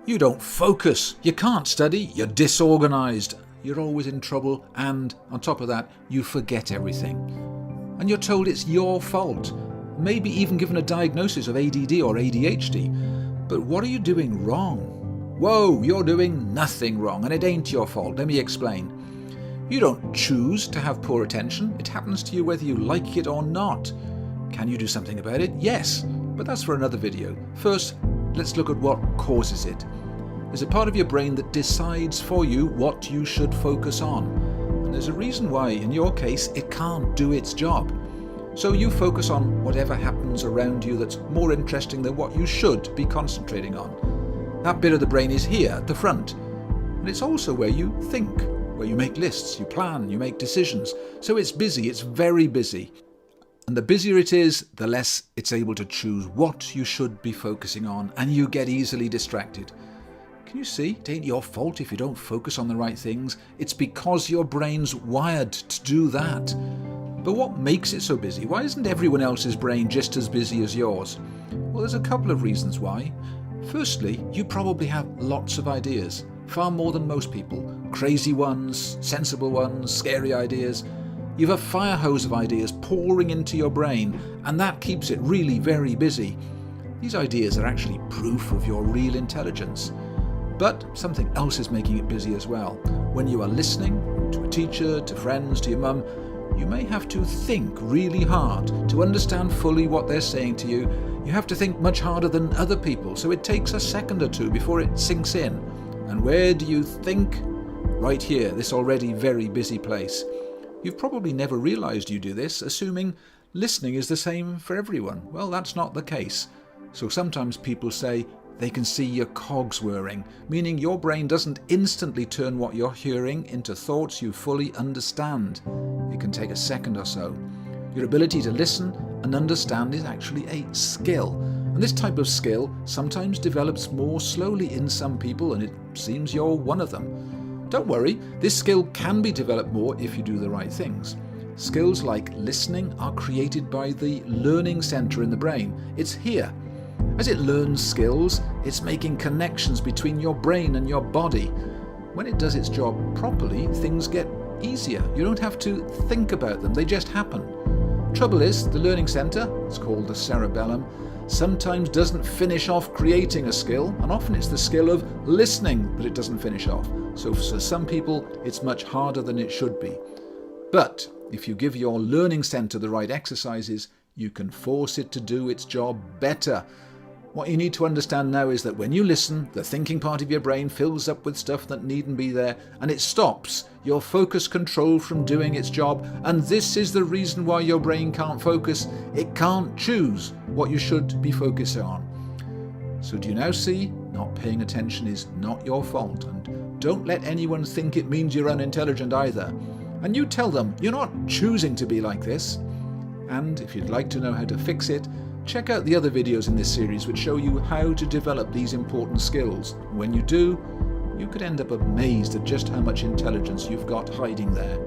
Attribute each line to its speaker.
Speaker 1: You don't focus, you can't study, you're disorganized, you're always in trouble, and on top of that, you forget everything. And you're told it's your fault, maybe even given a diagnosis of ADD or ADHD. But what are you doing wrong? Whoa, you're doing nothing wrong, and it ain't your fault. Let me explain. You don't choose to have poor attention. It happens to you whether you like it or not. Can you do something about it? Yes, but that's for another video. First, let's look at what causes it. There's a part of your brain that decides for you what you should focus on. And there's a reason why, in your case, it can't do its job. So you focus on whatever happens around you that's more interesting than what you should be concentrating on. That bit of the brain is here at the front. And it's also where you think, where you make lists, you plan, you make decisions. So it's busy, it's very busy. And the busier it is, the less it's able to choose what you should be focusing on, and you get easily distracted. Can you see? It ain't your fault if you don't focus on the right things. It's because your brain's wired to do that. But what makes it so busy? Why isn't everyone else's brain just as busy as yours? Well, there's a couple of reasons why. Firstly, you probably have lots of ideas, far more than most people. Crazy ones, sensible ones, scary ideas. You have a fire hose of ideas pouring into your brain, and that keeps it really very busy. These ideas are actually proof of your real intelligence. But something else is making it busy as well. When you are listening to a teacher, to friends, to your mum, you may have to think really hard to understand fully what they're saying to you. You have to think much harder than other people, so it takes a second or two before it sinks in. And where do you think? Right here, this already very busy place. You've probably never realized you do this, assuming listening is the same for everyone. Well, that's not the case. So sometimes people say they can see your cogs whirring, meaning your brain doesn't instantly turn what you're hearing into thoughts you fully understand. It can take a second or so. Your ability to listen and understand is actually a skill. And this type of skill sometimes develops more slowly in some people, and it seems you're one of them. Don't worry, this skill can be developed more if you do the right things. Skills like listening are created by the learning center in the brain. It's here. As it learns skills, it's making connections between your brain and your body. When it does its job properly, things get easier. You don't have to think about them, they just happen. Trouble is, the learning center, it's called the cerebellum, sometimes doesn't finish off creating a skill, and often it's the skill of listening that it doesn't finish off. So for some people, it's much harder than it should be. But if you give your learning center the right exercises, you can force it to do its job better. What you need to understand now is that when you listen, the thinking part of your brain fills up with stuff that needn't be there, and it stops your focus control from doing its job. And this is the reason why your brain can't focus. It can't choose what you should be focusing on. So do you now see? Not paying attention is not your fault, and don't let anyone think it means you're unintelligent either. And you tell them you're not choosing to be like this. And if you'd like to know how to fix it, check out the other videos in this series which show you how to develop these important skills. When you do, you could end up amazed at just how much intelligence you've got hiding there.